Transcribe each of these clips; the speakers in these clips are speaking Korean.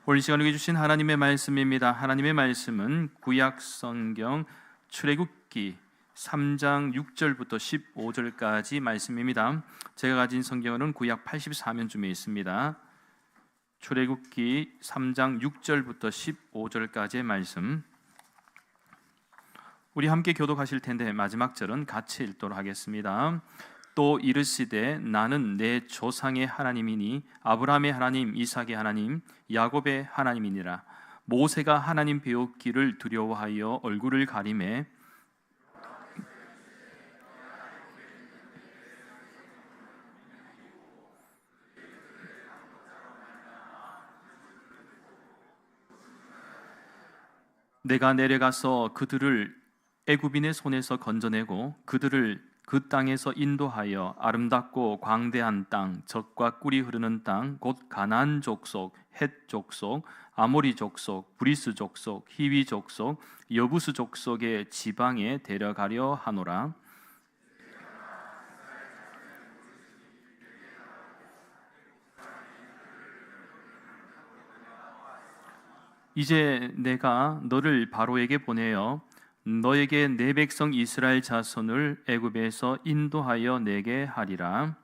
오늘 시간에 주신 하나님의 말씀입니다. 하나님의 말씀은 구약 성경 출애굽기 3장 6절부터 15절까지 말씀입니다. 제가 가진 성경은 구약 84면쯤에 있습니다. 출애굽기 3장 6절부터 15절까지의 말씀, 우리 함께 교독하실 텐데 마지막 절은 같이 읽도록 하겠습니다. 또 이르시되 나는 내 조상의 하나님이니 아브라함의 하나님, 이삭의 하나님, 야곱의 하나님이니라. 모세가 하나님 배웠기를 두려워하여 얼굴을 가리매 내가 내려가서 그들을 애굽인의 손에서 건져내고 그들을 그 땅에서 인도하여 아름답고 광대한 땅, 젖과 꿀이 흐르는 땅, 곧 가나안 족속, 헷 족속, 아모리 족속, 브리스 족속, 히위 족속, 여부스 족속의 지방에 데려가려 하노라. 이제 내가 너를 바로에게 보내어 너에게 내 백성 이스라엘 자손을 애굽에서 인도하여 내게 하리라.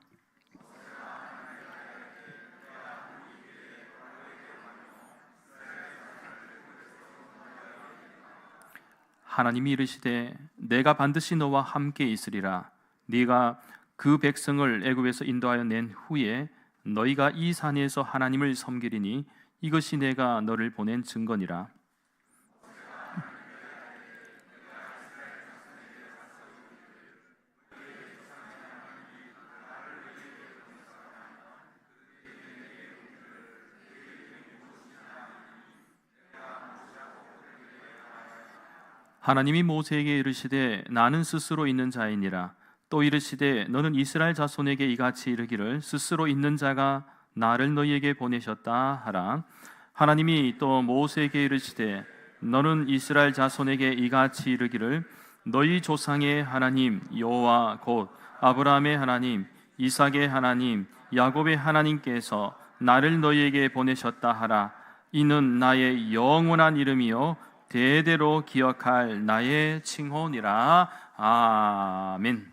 하나님이 이르시되 내가 반드시 너와 함께 있으리라. 네가 그 백성을 애굽에서 인도하여 낸 후에 너희가 이 산에서 하나님을 섬기리니 이것이 내가 너를 보낸 증거니라. 하나님이 모세에게 이르시되 나는 스스로 있는 자이니라. 또 이르시되 너는 이스라엘 자손에게 이같이 이르기를 스스로 있는 자가 나를 너희에게 보내셨다 하라. 하나님이 또 모세에게 이르시되 너는 이스라엘 자손에게 이같이 이르기를 너희 조상의 하나님 여호와 곧 아브라함의 하나님, 이삭의 하나님, 야곱의 하나님께서 나를 너희에게 보내셨다 하라. 이는 나의 영원한 이름이요 대대로 기억할 나의 칭호니라. 아멘.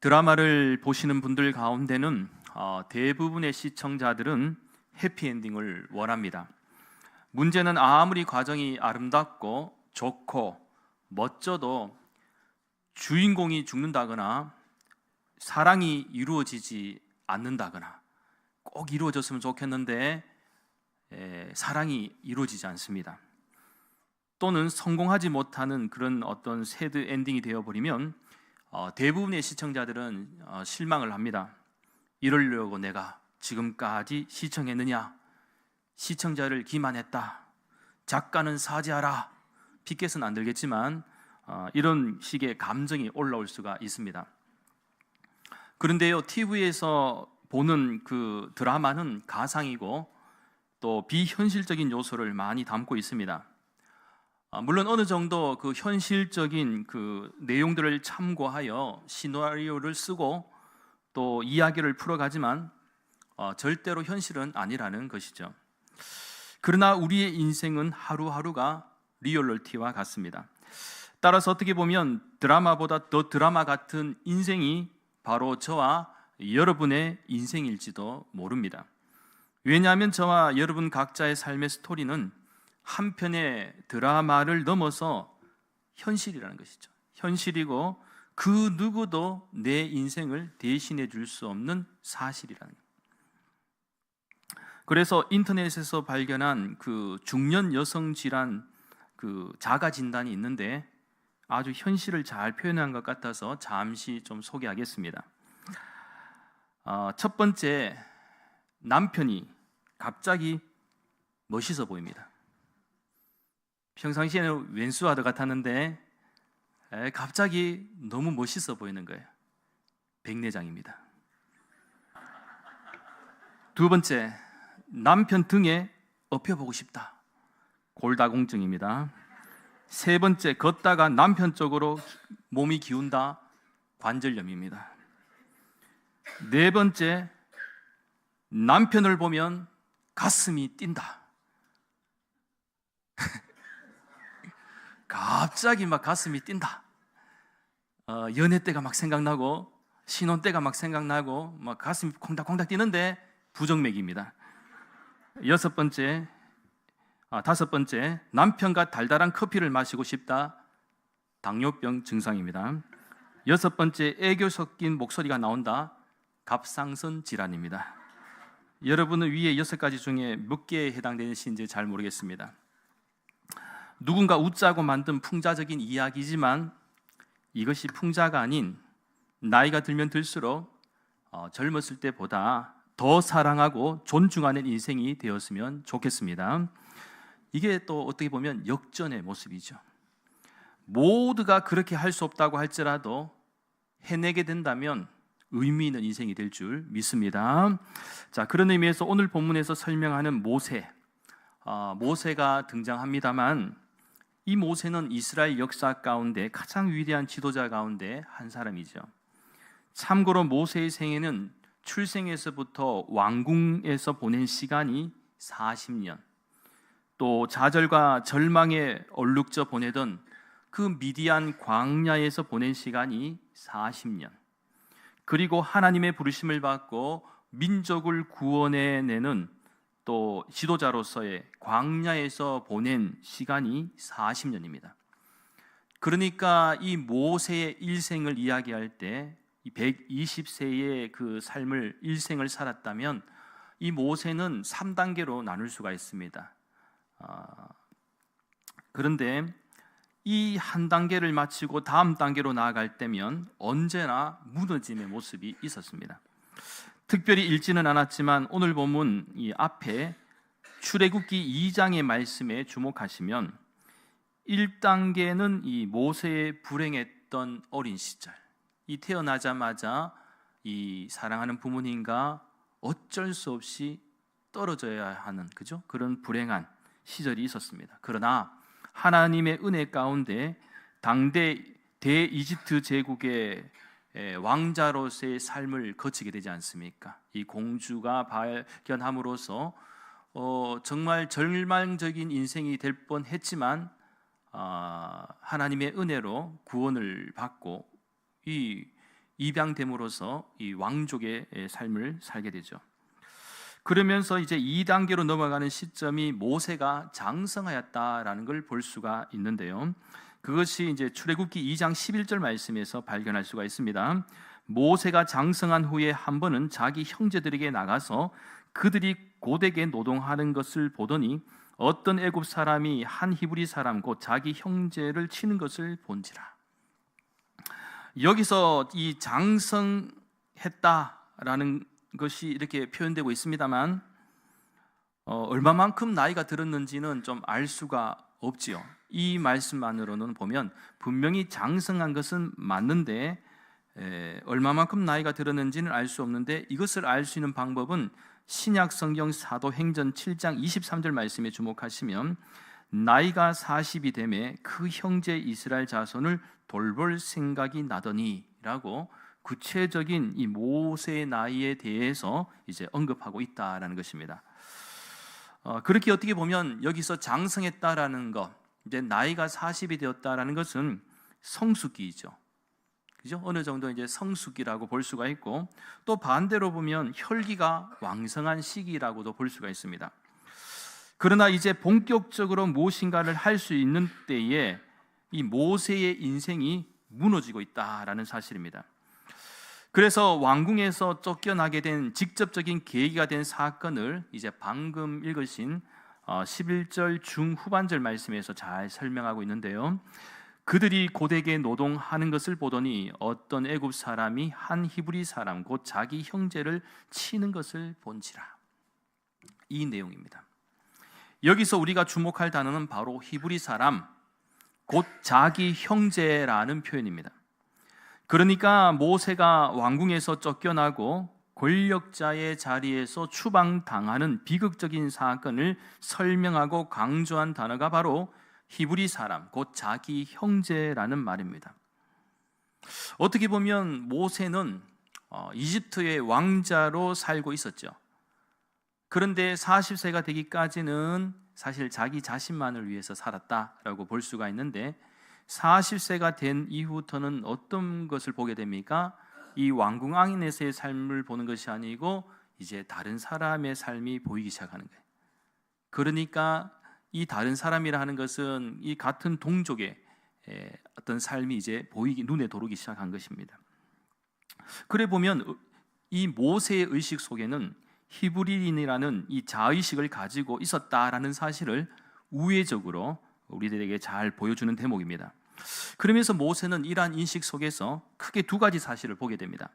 드라마를 보시는 분들 가운데는 대부분의 시청자들은 해피엔딩을 원합니다. 문제는 아무리 과정이 아름답고 좋고 멋져도 주인공이 죽는다거나 사랑이 이루어지지 않는다거나, 꼭 이루어졌으면 좋겠는데 사랑이 이루어지지 않습니다. 또는 성공하지 못하는 그런 어떤 새드 엔딩이 되어버리면 대부분의 시청자들은 실망을 합니다. 이러려고 내가 지금까지 시청했느냐? 시청자를 기만했다. 작가는 사죄하라. 피켓은 안 들겠지만 이런 식의 감정이 올라올 수가 있습니다. 그런데요, TV에서 보는 그 드라마는 가상이고 또 비현실적인 요소를 많이 담고 있습니다. 물론 어느 정도 그 현실적인 그 내용들을 참고하여 시나리오를 쓰고 또 이야기를 풀어가지만 절대로 현실은 아니라는 것이죠. 그러나 우리의 인생은 하루하루가 리얼리티와 같습니다. 따라서 어떻게 보면 드라마보다 더 드라마 같은 인생이 바로 저와 여러분의 인생일지도 모릅니다. 왜냐하면 저와 여러분 각자의 삶의 스토리는 한 편의 드라마를 넘어서 현실이라는 것이죠. 현실이고 그 누구도 내 인생을 대신해 줄 수 없는 사실이라는 것. 그래서 인터넷에서 발견한 그 중년 여성 질환 그 자가 진단이 있는데 아주 현실을 잘 표현한 것 같아서 잠시 좀 소개하겠습니다. 첫 번째, 남편이 갑자기 멋있어 보입니다. 평상시에는 왼수아들 같았는데 갑자기 너무 멋있어 보이는 거예요. 백내장입니다. 두 번째, 남편 등에 업혀보고 싶다. 골다공증입니다. 세 번째, 걷다가 남편 쪽으로 몸이 기운다. 관절염입니다. 네 번째, 남편을 보면 가슴이 뛴다. 갑자기 막 가슴이 뛴다. 연애 때가 막 생각나고 신혼 때가 막 생각나고 막 가슴이 콩닥콩닥 뛰는데 부정맥입니다. 다섯 번째, 남편과 달달한 커피를 마시고 싶다. 당뇨병 증상입니다. 여섯 번째, 애교 섞인 목소리가 나온다. 갑상선 질환입니다. 여러분은 위에 6가지 중에 몇 개에 해당되는지 잘 모르겠습니다. 누군가 웃자고 만든 풍자적인 이야기지만 이것이 풍자가 아닌 나이가 들면 들수록 젊었을 때보다 더 사랑하고 존중하는 인생이 되었으면 좋겠습니다. 이게 또 어떻게 보면 역전의 모습이죠. 모두가 그렇게 할 수 없다고 할지라도 해내게 된다면 의미 있는 인생이 될 줄 믿습니다. 자, 그런 의미에서 오늘 본문에서 설명하는 모세가 등장합니다만 이 모세는 이스라엘 역사 가운데 가장 위대한 지도자 가운데 한 사람이죠. 참고로 모세의 생애는 출생에서부터 왕궁에서 보낸 시간이 40년, 또 좌절과 절망에 얼룩져 보내던 그 미디안 광야에서 보낸 시간이 40년, 그리고 하나님의 부르심을 받고 민족을 구원해내는 또 지도자로서의 광야에서 보낸 시간이 40년입니다. 그러니까 이 모세의 일생을 이야기할 때 120세의 그 일생을 살았다면 이 모세는 3단계로 나눌 수가 있습니다. 그런데 이 한 단계를 마치고 다음 단계로 나아갈 때면 언제나 무너짐의 모습이 있었습니다. 특별히 읽지는 않았지만 오늘 본문 이 앞에 출애굽기 2장의 말씀에 주목하시면 1단계는 이 모세의 불행했던 어린 시절, 이 태어나자마자 이 사랑하는 부모님과 어쩔 수 없이 떨어져야 하는 그런 불행한 시절이 있었습니다. 그러나 하나님의 은혜 가운데 당대 대이집트 제국의 왕자로서의 삶을 거치게 되지 않습니까? 이 공주가 발견함으로써 정말 절망적인 인생이 될 뻔했지만 하나님의 은혜로 구원을 받고 이 입양됨으로써 이 왕족의 삶을 살게 되죠. 그러면서 이제 2단계로 넘어가는 시점이 모세가 장성하였다라는 걸 볼 수가 있는데요. 그것이 이제 출애굽기 2장 11절 말씀에서 발견할 수가 있습니다. 모세가 장성한 후에 한 번은 자기 형제들에게 나가서 그들이 고되게 노동하는 것을 보더니 어떤 애굽 사람이 한 히브리 사람 곧 자기 형제를 치는 것을 본지라. 여기서 이 장성했다라는 것이 이렇게 표현되고 있습니다만 얼마만큼 나이가 들었는지는 좀 알 수가 없지요. 이 말씀만으로는 보면 분명히 장성한 것은 맞는데 얼마만큼 나이가 들었는지는 알 수 없는데 이것을 알 수 있는 방법은 신약 성경 사도행전 7장 23절 말씀에 주목하시면 나이가 40이 되매 그 형제 이스라엘 자손을 돌볼 생각이 나더니 라고 구체적인 이 모세의 나이에 대해서 이제 언급하고 있다라는 것입니다. 그렇게 어떻게 보면 여기서 장성했다라는 것, 이제 나이가 40이 되었다라는 것은 성숙기이죠. 그죠? 어느 정도 이제 성숙기라고 볼 수가 있고 또 반대로 보면 혈기가 왕성한 시기라고도 볼 수가 있습니다. 그러나 이제 본격적으로 무엇인가를 할 수 있는 때에 이 모세의 인생이 무너지고 있다라는 사실입니다. 그래서 왕궁에서 쫓겨나게 된 직접적인 계기가 된 사건을 이제 방금 읽으신 11절 중후반절 말씀에서 잘 설명하고 있는데요. 그들이 고되게 노동하는 것을 보더니 어떤 애굽 사람이 한 히브리 사람 곧 자기 형제를 치는 것을 본지라. 이 내용입니다. 여기서 우리가 주목할 단어는 바로 히브리 사람 곧 자기 형제라는 표현입니다. 그러니까 모세가 왕궁에서 쫓겨나고 권력자의 자리에서 추방당하는 비극적인 사건을 설명하고 강조한 단어가 바로 히브리 사람, 곧 자기 형제라는 말입니다. 어떻게 보면 모세는 이집트의 왕자로 살고 있었죠. 그런데 40세가 되기까지는 사실 자기 자신만을 위해서 살았다라고 볼 수가 있는데 40세가 된 이후부터는 어떤 것을 보게 됩니까? 이 왕궁 안에서의 삶을 보는 것이 아니고 이제 다른 사람의 삶이 보이기 시작하는 거예요. 그러니까 이 다른 사람이라 하는 것은 이 같은 동족의 어떤 삶이 이제 보이기, 눈에 들어오기 시작한 것입니다. 그래 보면 이 모세의 의식 속에는 히브리인이라는 이 자의식을 가지고 있었다라는 사실을 우회적으로 우리들에게 잘 보여주는 대목입니다. 그러면서 모세는 이러한 인식 속에서 크게 두 가지 사실을 보게 됩니다.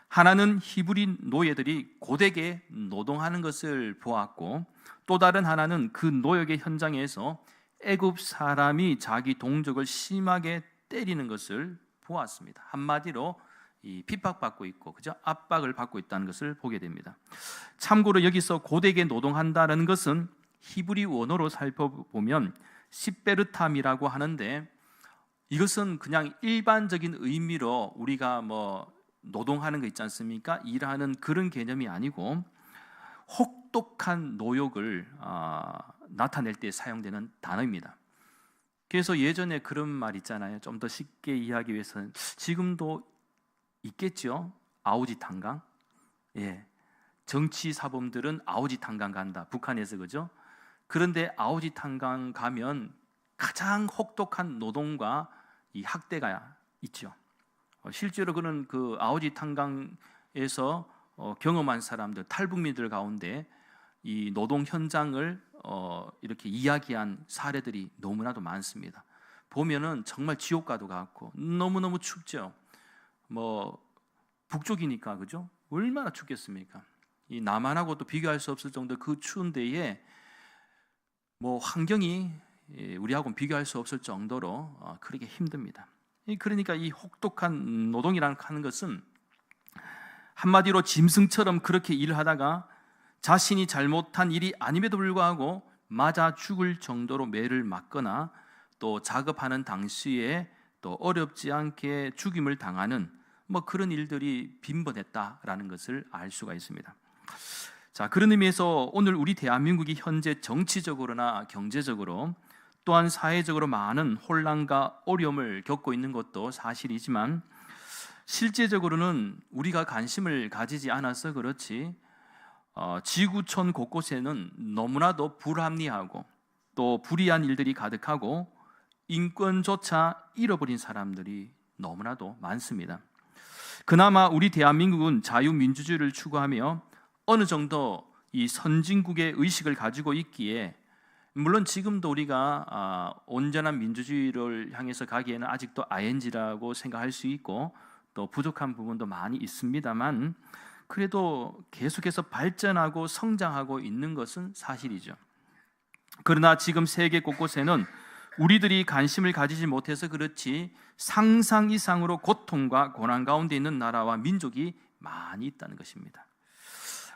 하나는 히브리 노예들이 고되게 노동하는 것을 보았고, 또 다른 하나는 그 노역의 현장에서 애굽 사람이 자기 동족을 심하게 때리는 것을 보았습니다. 한마디로 이 핍박받고 있고, 그죠? 압박을 받고 있다는 것을 보게 됩니다. 참고로 여기서 고되게 노동한다는 것은 히브리 원어로 살펴보면 시베르탐이라고 하는데, 이것은 그냥 일반적인 의미로 우리가 뭐 노동하는 거 있지 않습니까? 일하는 그런 개념이 아니고 혹독한 노역을 나타낼 때 사용되는 단어입니다. 그래서 예전에 그런 말 있잖아요. 좀 더 쉽게 이해하기 위해서는 지금도 있겠죠. 아오지 탄강. 예, 정치 사범들은 아오지 탄강 간다. 북한에서, 그죠? 그런데 아오지 탄강 가면 가장 혹독한 노동과 이 학대가 있죠. 실제로 그는 그 아오지 탄강에서 경험한 사람들, 탈북민들 가운데 이 노동 현장을 이렇게 이야기한 사례들이 너무나도 많습니다. 보면은 정말 지옥과도 같고 너무너무 춥죠. 뭐 북쪽이니까, 그죠? 얼마나 춥겠습니까? 이 남한하고도 비교할 수 없을 정도 그 추운 데에 뭐 환경이 우리하고는 비교할 수 없을 정도로 그렇게 힘듭니다. 그러니까 이 혹독한 노동이라는 하는 것은 한마디로 짐승처럼 그렇게 일을 하다가 자신이 잘못한 일이 아님에도 불구하고 맞아 죽을 정도로 매를 맞거나 또 작업하는 당시에 또 어렵지 않게 죽임을 당하는 뭐 그런 일들이 빈번했다라는 것을 알 수가 있습니다. 자, 그런 의미에서 오늘 우리 대한민국이 현재 정치적으로나 경제적으로 또한 사회적으로 많은 혼란과 어려움을 겪고 있는 것도 사실이지만, 실제적으로는 우리가 관심을 가지지 않아서 그렇지 지구촌 곳곳에는 너무나도 불합리하고 또 불의한 일들이 가득하고 인권조차 잃어버린 사람들이 너무나도 많습니다. 그나마 우리 대한민국은 자유민주주의를 추구하며 어느 정도 이 선진국의 의식을 가지고 있기에, 물론 지금도 우리가 온전한 민주주의를 향해서 가기에는 아직도 ING라고 생각할 수 있고 또 부족한 부분도 많이 있습니다만, 그래도 계속해서 발전하고 성장하고 있는 것은 사실이죠. 그러나 지금 세계 곳곳에는 우리들이 관심을 가지지 못해서 그렇지 상상 이상으로 고통과 고난 가운데 있는 나라와 민족이 많이 있다는 것입니다.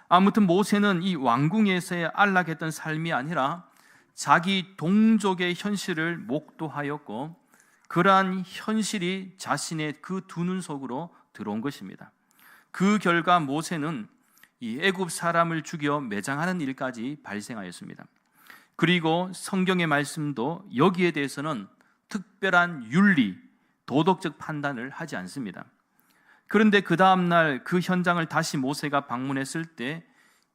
아무튼 모세는 이 왕궁에서의 안락했던 삶이 아니라 자기 동족의 현실을 목도하였고, 그러한 현실이 자신의 그 두 눈 속으로 들어온 것입니다. 그 결과 모세는 이 애굽 사람을 죽여 매장하는 일까지 발생하였습니다. 그리고 성경의 말씀도 여기에 대해서는 특별한 윤리, 도덕적 판단을 하지 않습니다. 그런데 그 다음날 그 현장을 다시 모세가 방문했을 때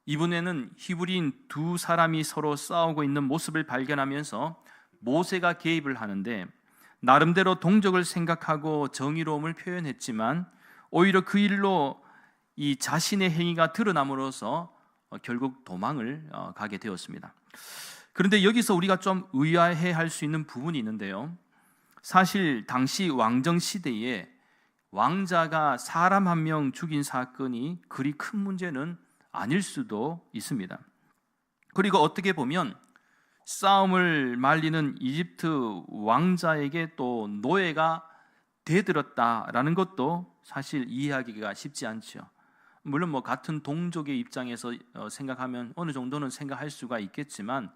이번에는 히브리인 두 사람이 서로 싸우고 있는 모습을 발견하면서 모세가 개입을 하는데, 나름대로 동족을 생각하고 정의로움을 표현했지만 오히려 그 일로 이 자신의 행위가 드러남으로써 결국 도망을 가게 되었습니다. 그런데 여기서 우리가 좀 의아해할 수 있는 부분이 있는데요, 사실 당시 왕정 시대에 왕자가 사람 한 명 죽인 사건이 그리 큰 문제는 아닐 수도 있습니다. 그리고 어떻게 보면 싸움을 말리는 이집트 왕자에게 또 노예가 대들었다라는 것도 사실 이해하기가 쉽지 않죠. 물론 뭐 같은 동족의 입장에서 생각하면 어느 정도는 생각할 수가 있겠지만,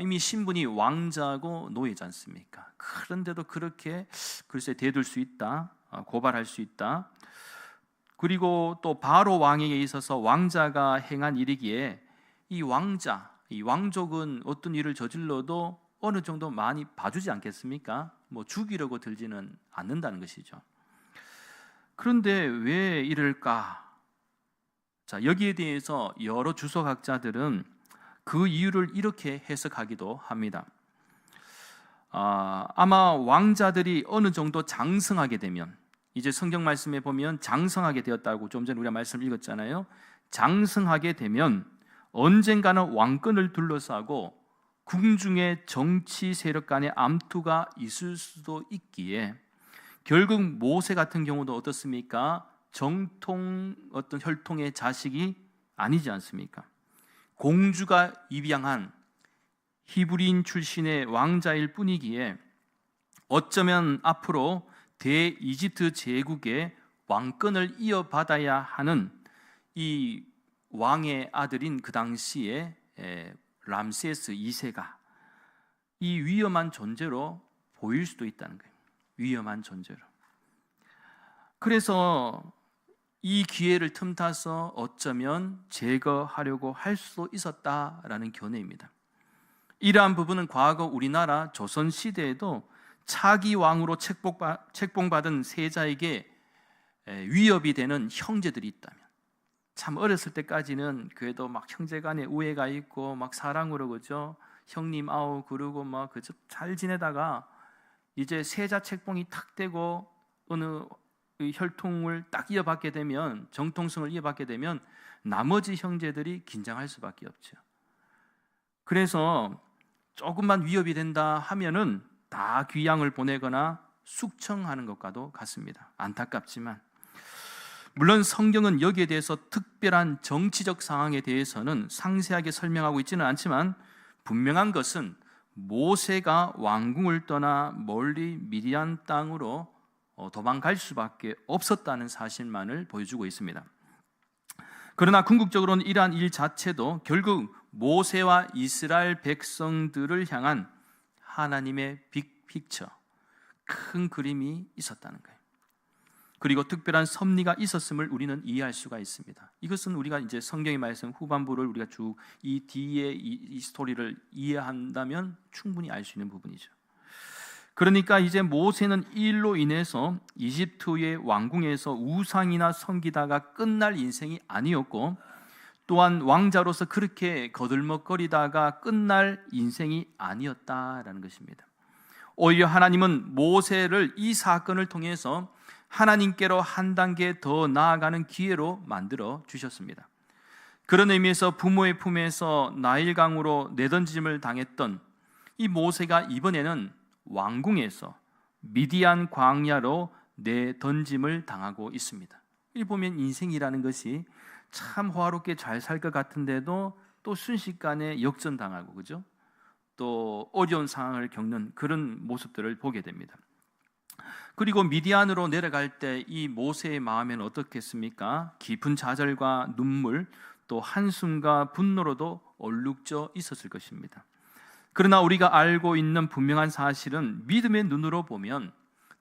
이미 신분이 왕자고 노예지 않습니까? 그런데도 그렇게 글쎄 대들 수 있다, 고발할 수 있다. 그리고 또 바로 왕에게 있어서 왕자가 행한 일이기에 이 왕자, 이 왕족은 어떤 일을 저질러도 어느 정도 많이 봐주지 않겠습니까? 뭐 죽이려고 들지는 않는다는 것이죠. 그런데 왜 이럴까? 자, 여기에 대해서 여러 주석학자들은 그 이유를 이렇게 해석하기도 합니다. 아마 왕자들이 어느 정도 장성하게 되면, 이제 성경 말씀에 보면 장성하게 되었다고 좀 전에 우리가 말씀을 읽었잖아요. 장성하게 되면 언젠가는 왕권을 둘러싸고 궁중의 정치 세력 간의 암투가 있을 수도 있기에, 결국 모세 같은 경우도 어떻습니까? 정통 어떤 혈통의 자식이 아니지 않습니까? 공주가 입양한 히브리인 출신의 왕자일 뿐이기에 어쩌면 앞으로 대이집트 제국의 왕권을 이어받아야 하는 이 왕의 아들인 그 당시에 람세스 2세가 이 위험한 존재로 보일 수도 있다는 거예요. 위험한 존재로. 그래서 이 기회를 틈타서 어쩌면 제거하려고 할 수도 있었다라는 견해입니다. 이러한 부분은 과거 우리나라 조선시대에도 차기 왕으로 책봉받은 세자에게 위협이 되는 형제들이 있다면, 참 어렸을 때까지는 그래도 막 형제간에 우애가 있고 막 사랑으로, 그죠? 형님 아우 그러고 막 그저 잘 지내다가 이제 세자 책봉이 탁 되고 어느 혈통을 딱 이어받게 되면, 정통성을 이어받게 되면 나머지 형제들이 긴장할 수밖에 없죠. 그래서 조금만 위협이 된다 하면은 다 귀양을 보내거나 숙청하는 것과도 같습니다. 안타깝지만, 물론 성경은 여기에 대해서 특별한 정치적 상황에 대해서는 상세하게 설명하고 있지는 않지만, 분명한 것은 모세가 왕궁을 떠나 멀리 미디안 땅으로 도망갈 수밖에 없었다는 사실만을 보여주고 있습니다. 그러나 궁극적으로는 이러한 일 자체도 결국 모세와 이스라엘 백성들을 향한 하나님의 빅픽처, 큰 그림이 있었다는 거예요. 그리고 특별한 섭리가 있었음을 우리는 이해할 수가 있습니다. 이것은 우리가 이제 성경의 말씀 후반부를 우리가 쭉 이 뒤에 이 스토리를 이해한다면 충분히 알 수 있는 부분이죠. 그러니까 이제 모세는 이 일로 인해서 이집트의 왕궁에서 우상이나 섬기다가 끝날 인생이 아니었고, 또한 왕자로서 그렇게 거들먹거리다가 끝날 인생이 아니었다라는 것입니다. 오히려 하나님은 모세를 이 사건을 통해서 하나님께로 한 단계 더 나아가는 기회로 만들어 주셨습니다. 그런 의미에서 부모의 품에서 나일강으로 내던짐을 당했던 이 모세가 이번에는 왕궁에서 미디안 광야로 내던짐을 당하고 있습니다. 이 보면 인생이라는 것이 참 호화롭게 잘 살 것 같은데도 또 순식간에 역전당하고, 그죠? 또 어려운 상황을 겪는 그런 모습들을 보게 됩니다. 그리고 미디안으로 내려갈 때 이 모세의 마음에는 어떻겠습니까? 깊은 좌절과 눈물, 또 한숨과 분노로도 얼룩져 있었을 것입니다. 그러나 우리가 알고 있는 분명한 사실은 믿음의 눈으로 보면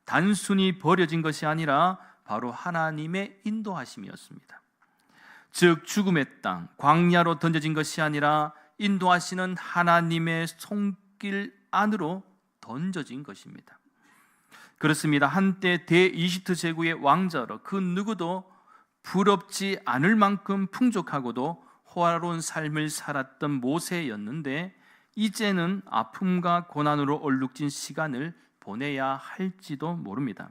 단순히 버려진 것이 아니라 바로 하나님의 인도하심이었습니다. 즉 죽음의 땅, 광야로 던져진 것이 아니라 인도하시는 하나님의 손길 안으로 던져진 것입니다. 그렇습니다. 한때 대이집트 제국의 왕자로 그 누구도 부럽지 않을 만큼 풍족하고도 호화로운 삶을 살았던 모세였는데, 이제는 아픔과 고난으로 얼룩진 시간을 보내야 할지도 모릅니다.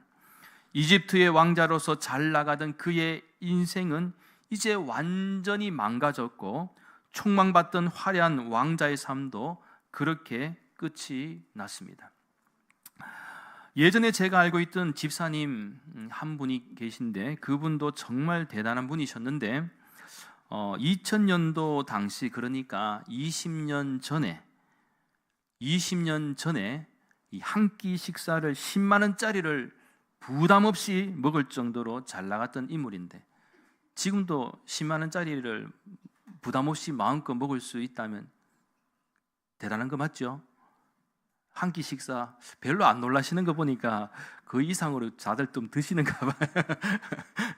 이집트의 왕자로서 잘 나가던 그의 인생은 이제 완전히 망가졌고, 촉망받던 화려한 왕자의 삶도 그렇게 끝이 났습니다. 예전에 제가 알고 있던 집사님 한 분이 계신데, 그분도 정말 대단한 분이셨는데 2000년도 당시, 그러니까 20년 전에 이 한 끼 식사를 10만 원짜리를 부담 없이 먹을 정도로 잘 나갔던 인물인데, 지금도 10만 원짜리를 부담 없이 마음껏 먹을 수 있다면 대단한 거 맞죠? 한 끼 식사 별로 안 놀라시는 거 보니까 그 이상으로 다들 좀 드시는가 봐요.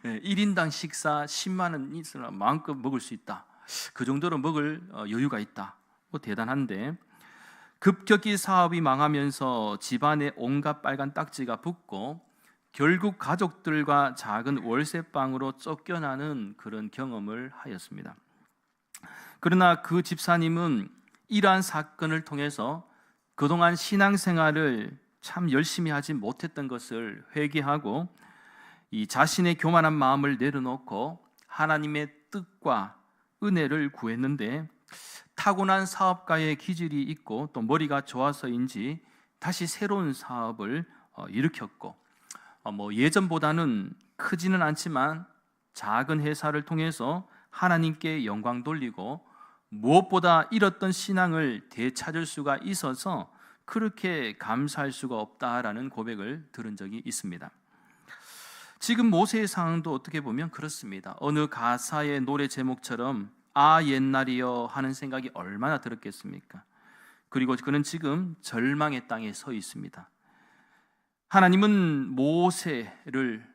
1인당 식사 10만 원 있으면 마음껏 먹을 수 있다. 그 정도로 먹을 여유가 있다. 대단한데 급격히 사업이 망하면서 집안에 온갖 빨간 딱지가 붙고 결국 가족들과 작은 월세방으로 쫓겨나는 그런 경험을 하였습니다. 그러나 그 집사님은 이러한 사건을 통해서 그동안 신앙생활을 참 열심히 하지 못했던 것을 회개하고 이 자신의 교만한 마음을 내려놓고 하나님의 뜻과 은혜를 구했는데 타고난 사업가의 기질이 있고 또 머리가 좋아서인지 다시 새로운 사업을 일으켰고 예전보다는 크지는 않지만 작은 회사를 통해서 하나님께 영광 돌리고 무엇보다 잃었던 신앙을 되찾을 수가 있어서 그렇게 감사할 수가 없다라는 고백을 들은 적이 있습니다. 지금 모세의 상황도 어떻게 보면 그렇습니다. 어느 가사의 노래 제목처럼 아 옛날이여 하는 생각이 얼마나 들었겠습니까? 그리고 그는 지금 절망의 땅에 서 있습니다. 하나님은 모세를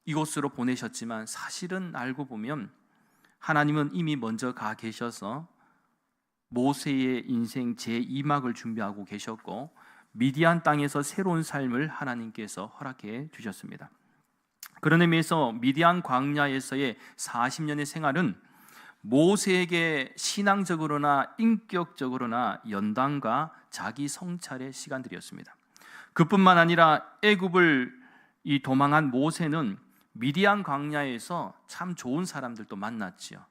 이곳으로 보내셨지만 사실은 알고 보면 하나님은 이미 먼저 가 계셔서 모세의 인생 제2막을 준비하고 계셨고 미디안 땅에서 새로운 삶을 하나님께서 허락해 주셨습니다. 그런 의미에서 미디안 광야에서의 40년의 생활은 모세에게 신앙적으로나 인격적으로나 연단과 자기 성찰의 시간들이었습니다. 그뿐만 아니라 애굽을 도망한 모세는 미디안 광야에서 참 좋은 사람들도 만났지요.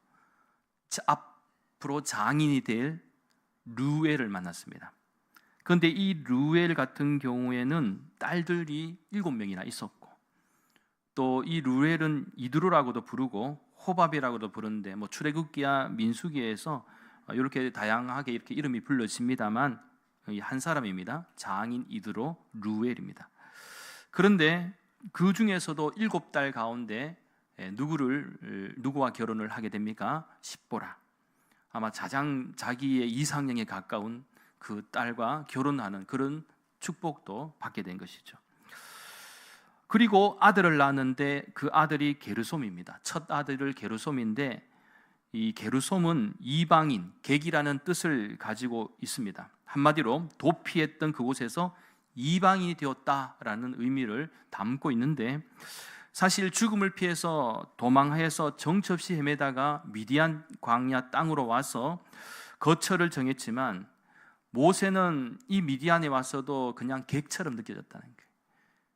앞으로 장인이 될 르우엘을 만났습니다. 그런데 이 르우엘 같은 경우에는 딸들이 7명이나 있었고 또 이 르우엘은 이드로라고도 부르고 호밥이라고도 부르는데 출애굽기야 민수기에서 이렇게 다양하게 이렇게 이름이 불려집니다만 한 사람입니다. 장인 이드로 르우엘입니다. 그런데 그 중에서도 7딸 가운데 누구와 결혼을 하게 됩니까? 십보라. 아마 가장 자기의 이상형에 가까운 그 딸과 결혼하는 그런 축복도 받게 된 것이죠. 그리고 아들을 낳았는데 그 아들이 게르솜입니다. 첫 아들을 게르솜인데 이 게르솜은 이방인, 객이라는 뜻을 가지고 있습니다. 한마디로 도피했던 그곳에서 이방인이 되었다라는 의미를 담고 있는데 사실 죽음을 피해서 도망해서 정처 없이 헤매다가 미디안 광야 땅으로 와서 거처를 정했지만 모세는 이 미디안에 와서도 그냥 객처럼 느껴졌다는 거예요.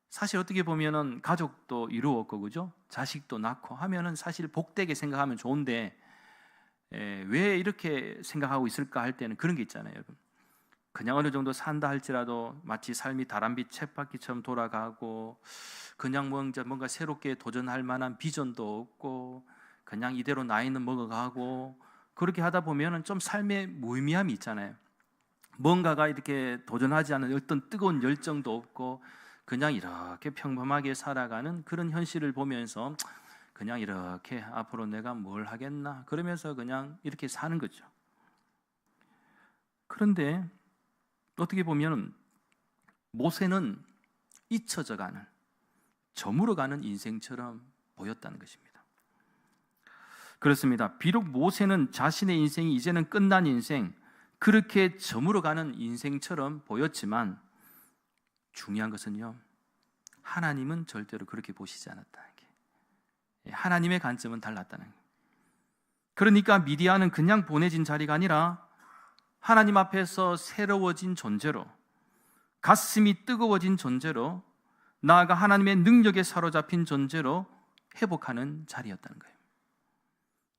사실 어떻게 보면은 가족도 이루었고 그죠? 자식도 낳고 하면은 사실 복되게 생각하면 좋은데 왜 이렇게 생각하고 있을까 할 때는 그런 게 있잖아요, 여러분. 그냥 어느 정도 산다 할지라도 마치 삶이 다람쥐 쳇바퀴처럼 돌아가고 그냥 뭔가 새롭게 도전할 만한 비전도 없고 그냥 이대로 나이는 먹어가고 그렇게 하다 보면은 좀 삶에 무의미함이 있잖아요. 뭔가가 이렇게 도전하지 않은 어떤 뜨거운 열정도 없고 그냥 이렇게 평범하게 살아가는 그런 현실을 보면서 그냥 이렇게 앞으로 내가 뭘 하겠나 그러면서 그냥 이렇게 사는 거죠. 그런데 어떻게 보면 모세는 잊혀져가는, 저물어가는 인생처럼 보였다는 것입니다. 그렇습니다. 비록 모세는 자신의 인생이 이제는 끝난 인생, 그렇게 저물어가는 인생처럼 보였지만 중요한 것은요, 하나님은 절대로 그렇게 보시지 않았다는 게, 하나님의 관점은 달랐다는 게. 그러니까 미디안은 그냥 보내진 자리가 아니라 하나님 앞에서 새로워진 존재로, 가슴이 뜨거워진 존재로, 나아가 하나님의 능력에 사로잡힌 존재로 회복하는 자리였다는 거예요.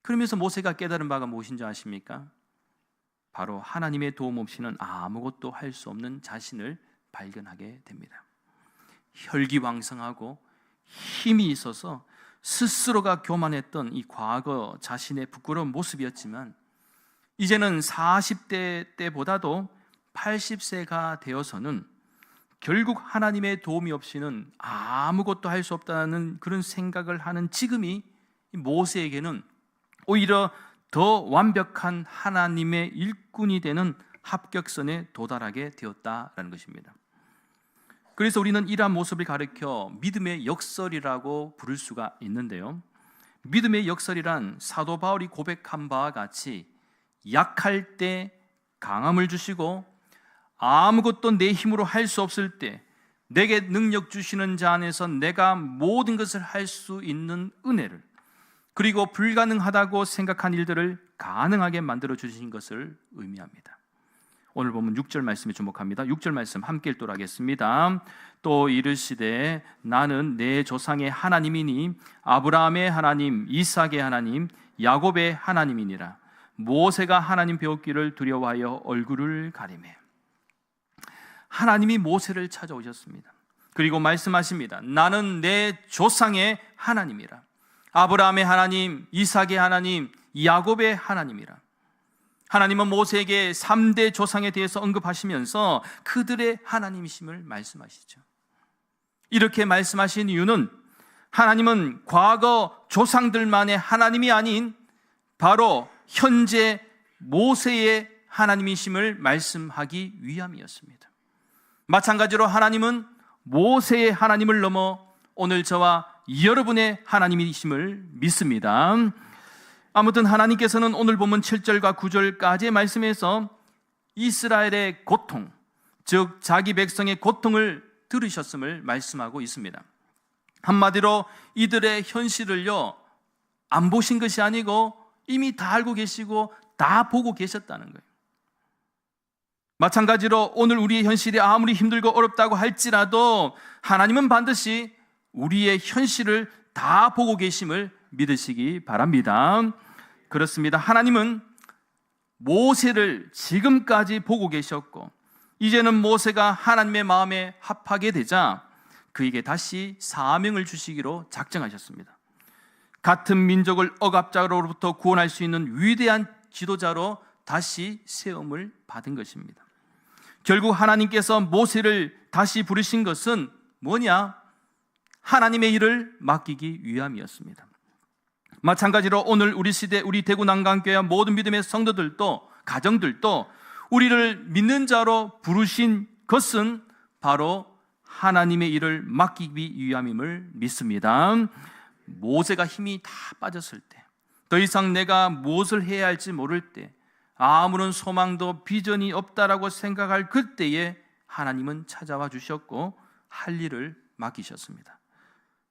그러면서 모세가 깨달은 바가 무엇인지 아십니까? 바로 하나님의 도움 없이는 아무것도 할 수 없는 자신을 발견하게 됩니다. 혈기왕성하고 힘이 있어서 스스로가 교만했던 이 과거 자신의 부끄러운 모습이었지만 이제는 40대 때보다도 80세가 되어서는 결국 하나님의 도움이 없이는 아무것도 할 수 없다는 그런 생각을 하는 지금이 모세에게는 오히려 더 완벽한 하나님의 일꾼이 되는 합격선에 도달하게 되었다라는 것입니다. 그래서 우리는 이러한 모습을 가리켜 믿음의 역설이라고 부를 수가 있는데요, 믿음의 역설이란 사도 바울이 고백한 바와 같이 약할 때 강함을 주시고 아무것도 내 힘으로 할 수 없을 때 내게 능력 주시는 자 안에서 내가 모든 것을 할 수 있는 은혜를, 그리고 불가능하다고 생각한 일들을 가능하게 만들어 주신 것을 의미합니다. 오늘 보면 6절 말씀에 주목합니다. 6절 말씀 함께 읽도록 하겠습니다. 또 이르시되 나는 내 조상의 하나님이니 아브라함의 하나님, 이삭의 하나님, 야곱의 하나님이니라. 모세가 하나님 배웠기를 두려워하여 얼굴을 가리매. 하나님이 모세를 찾아오셨습니다. 그리고 말씀하십니다. 나는 내 조상의 하나님이라. 아브라함의 하나님, 이삭의 하나님, 야곱의 하나님이라. 하나님은 모세에게 3대 조상에 대해서 언급하시면서 그들의 하나님이심을 말씀하시죠. 이렇게 말씀하신 이유는 하나님은 과거 조상들만의 하나님이 아닌 바로 현재 모세의 하나님이심을 말씀하기 위함이었습니다. 마찬가지로 하나님은 모세의 하나님을 넘어 오늘 저와 여러분의 하나님이심을 믿습니다. 아무튼 하나님께서는 오늘 본문 7절과 9절까지의 말씀에서 이스라엘의 고통, 즉 자기 백성의 고통을 들으셨음을 말씀하고 있습니다. 한마디로 이들의 현실을요, 안 보신 것이 아니고 이미 다 알고 계시고 다 보고 계셨다는 거예요. 마찬가지로 오늘 우리의 현실이 아무리 힘들고 어렵다고 할지라도 하나님은 반드시 우리의 현실을 다 보고 계심을 믿으시기 바랍니다. 그렇습니다. 하나님은 모세를 지금까지 보고 계셨고 이제는 모세가 하나님의 마음에 합하게 되자 그에게 다시 사명을 주시기로 작정하셨습니다. 같은 민족을 억압자로부터 구원할 수 있는 위대한 지도자로 다시 세움을 받은 것입니다. 결국 하나님께서 모세를 다시 부르신 것은 뭐냐? 하나님의 일을 맡기기 위함이었습니다. 마찬가지로 오늘 우리 시대, 우리 대구 난강교회 모든 믿음의 성도들도, 가정들도 우리를 믿는 자로 부르신 것은 바로 하나님의 일을 맡기기 위함임을 믿습니다. 모세가 힘이 다 빠졌을 때, 더 이상 내가 무엇을 해야 할지 모를 때, 아무런 소망도 비전이 없다라고 생각할 그때에 하나님은 찾아와 주셨고 할 일을 맡기셨습니다.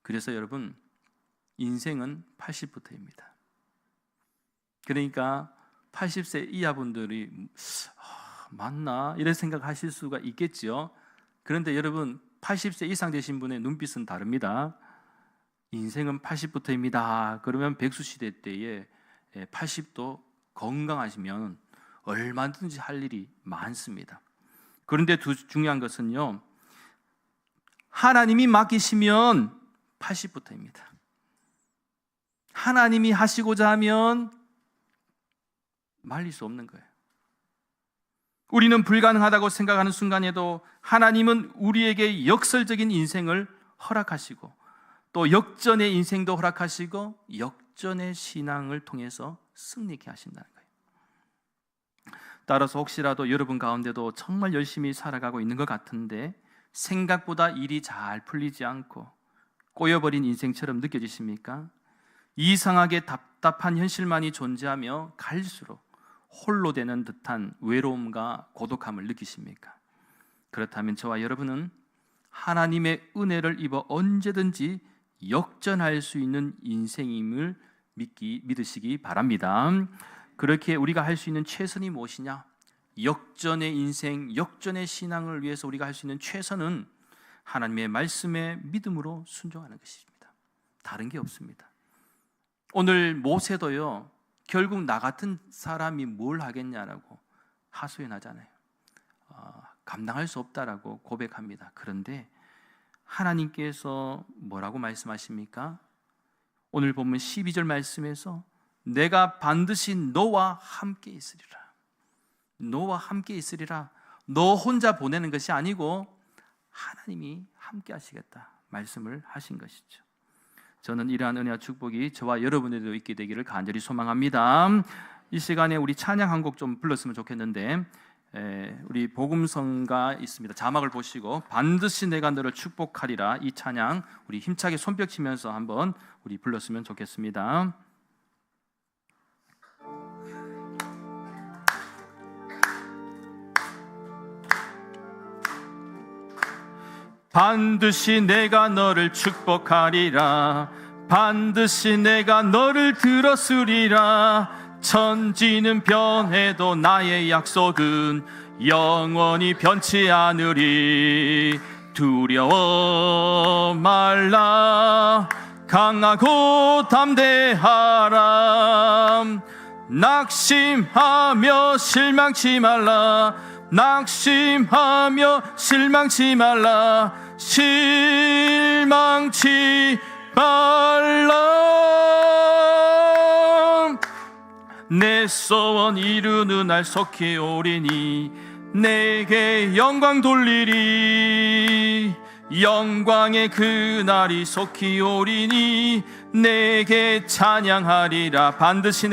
그래서 여러분, 인생은 80부터입니다. 그러니까 80세 이하분들이 맞나? 이런 생각하실 수가 있겠죠. 그런데 여러분, 80세 이상 되신 분의 눈빛은 다릅니다. 인생은 80부터입니다. 그러면 백수시대 때에 80도 건강하시면 얼마든지 할 일이 많습니다. 그런데 중요한 것은요, 하나님이 맡기시면 80부터입니다. 하나님이 하시고자 하면 말릴 수 없는 거예요. 우리는 불가능하다고 생각하는 순간에도 하나님은 우리에게 역설적인 인생을 허락하시고 또 역전의 인생도 허락하시고 역전의 신앙을 통해서 승리케 하신다는 거예요. 따라서 혹시라도 여러분 가운데도 정말 열심히 살아가고 있는 것 같은데 생각보다 일이 잘 풀리지 않고 꼬여버린 인생처럼 느껴지십니까? 이상하게 답답한 현실만이 존재하며 갈수록 홀로 되는 듯한 외로움과 고독함을 느끼십니까? 그렇다면 저와 여러분은 하나님의 은혜를 입어 언제든지 역전할 수 있는 인생임을 믿으시기 바랍니다. 그렇게 우리가 할 수 있는 최선이 무엇이냐? 역전의 인생, 역전의 신앙을 위해서 우리가 할 수 있는 최선은 하나님의 말씀에 믿음으로 순종하는 것입니다. 다른 게 없습니다. 오늘 모세도요, 결국 나 같은 사람이 뭘 하겠냐라고 하소연하잖아요. 감당할 수 없다라고 고백합니다. 그런데 하나님께서 뭐라고 말씀하십니까? 오늘 보면 12절 말씀에서 내가 반드시 너와 함께 있으리라. 너와 함께 있으리라. 너 혼자 보내는 것이 아니고 하나님이 함께 하시겠다 말씀을 하신 것이죠. 저는 이러한 은혜와 축복이 저와 여러분에게도 있게 되기를 간절히 소망합니다. 이 시간에 우리 찬양 한 곡 좀 불렀으면 좋겠는데 우리 복음성가 있습니다. 자막을 보시고 반드시 내가 너를 축복하리라, 이 찬양 우리 힘차게 손뼉 치면서 한번 우리 불렀으면 좋겠습니다. 반드시 내가 너를 축복하리라. 반드시 내가 너를 들었으리라. 천지는 변해도 나의 약속은 영원히 변치 않으리. 두려워 말라. 강하고 담대하라. 낙심하며 실망치 말라. 낙심하며 실망치 말라. 실망치 말라. 내 소원 이루는 날 속히 오리니 내게 영광 돌리리. 영광의 그날이 속히 오리니 내게 찬양하리라. 반드시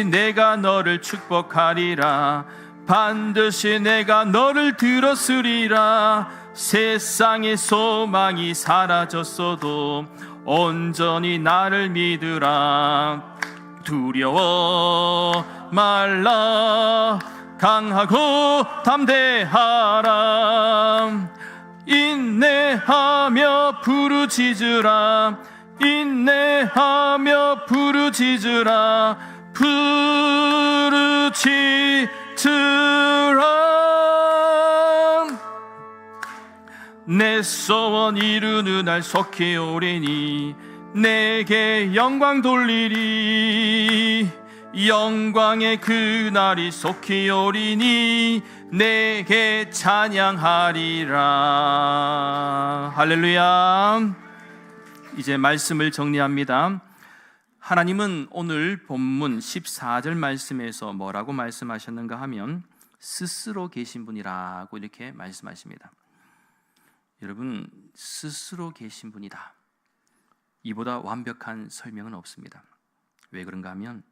내가 너를 축복하리라. 반드시 내가 너를 들었으리라. 세상의 소망이 사라졌어도 온전히 나를 믿으라. 두려워 말라. 강하고 담대하라. 인내하며 부르짖으라. 인내하며 부르짖으라. 부르짖으라. 내 소원 이루는 날 속히 오리니 내게 영광 돌리리. 영광의 그날이 속히 오리니 내게 찬양하리라. 할렐루야. 이제 말씀을 정리합니다. 하나님은 오늘 본문 14절 말씀에서 뭐라고 말씀하셨는가 하면 스스로 계신 분이라고 이렇게 말씀하십니다. 여러분, 스스로 계신 분이다, 이보다 완벽한 설명은 없습니다. 왜 그런가 하면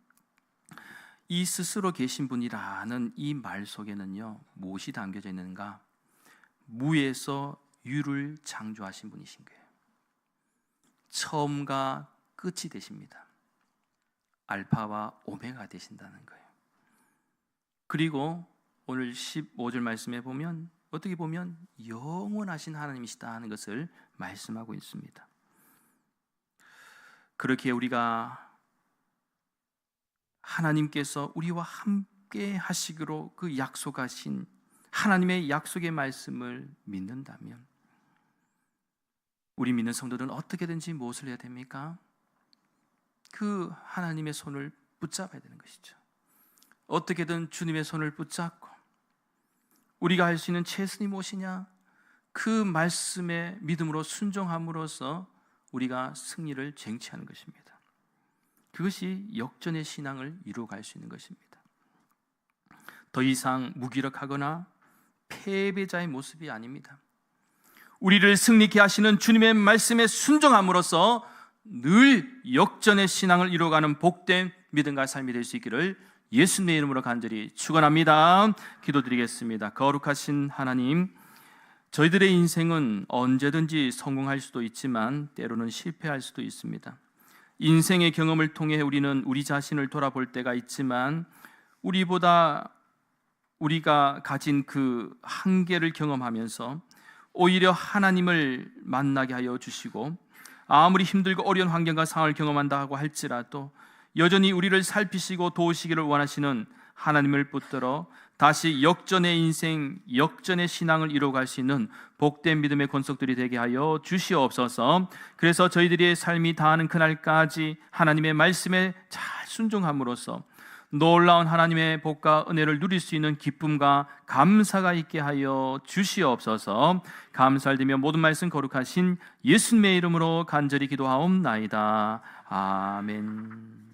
이 스스로 계신 분이라는 이 말 속에는요, 무엇이 담겨져 있는가? 무에서 유를 창조하신 분이신 거예요. 처음과 끝이 되십니다. 알파와 오메가 되신다는 거예요. 그리고 오늘 15절 말씀에 보면 어떻게 보면 영원하신 하나님이시다 하는 것을 말씀하고 있습니다. 그렇게 우리가 하나님께서 우리와 함께 하시기로 그 약속하신 하나님의 약속의 말씀을 믿는다면 우리 믿는 성도들은 어떻게든지 무엇을 해야 됩니까? 그 하나님의 손을 붙잡아야 되는 것이죠. 어떻게든 주님의 손을 붙잡고 우리가 할 수 있는 최선이 무엇이냐? 그 말씀에 믿음으로 순종함으로써 우리가 승리를 쟁취하는 것입니다. 그것이 역전의 신앙을 이루어갈 수 있는 것입니다. 더 이상 무기력하거나 패배자의 모습이 아닙니다. 우리를 승리케 하시는 주님의 말씀에 순종함으로써 늘 역전의 신앙을 이루어가는 복된 믿음과 삶이 될 수 있기를 예수님의 이름으로 간절히 축원합니다. 기도드리겠습니다. 거룩하신 하나님, 저희들의 인생은 언제든지 성공할 수도 있지만 때로는 실패할 수도 있습니다. 인생의 경험을 통해 우리는 우리 자신을 돌아볼 때가 있지만 우리가 가진 그 한계를 경험하면서 오히려 하나님을 만나게 하여 주시고, 아무리 힘들고 어려운 환경과 상황을 경험한다고 할지라도 여전히 우리를 살피시고 도우시기를 원하시는 하나님을 붙들어 다시 역전의 인생, 역전의 신앙을 이루어갈 수 있는 복된 믿음의 권속들이 되게 하여 주시옵소서. 그래서 저희들의 삶이 다하는 그날까지 하나님의 말씀에 잘 순종함으로써 놀라운 하나님의 복과 은혜를 누릴 수 있는 기쁨과 감사가 있게 하여 주시옵소서. 감사를 드리며 모든 말씀 거룩하신 예수님의 이름으로 간절히 기도하옵나이다. 아멘.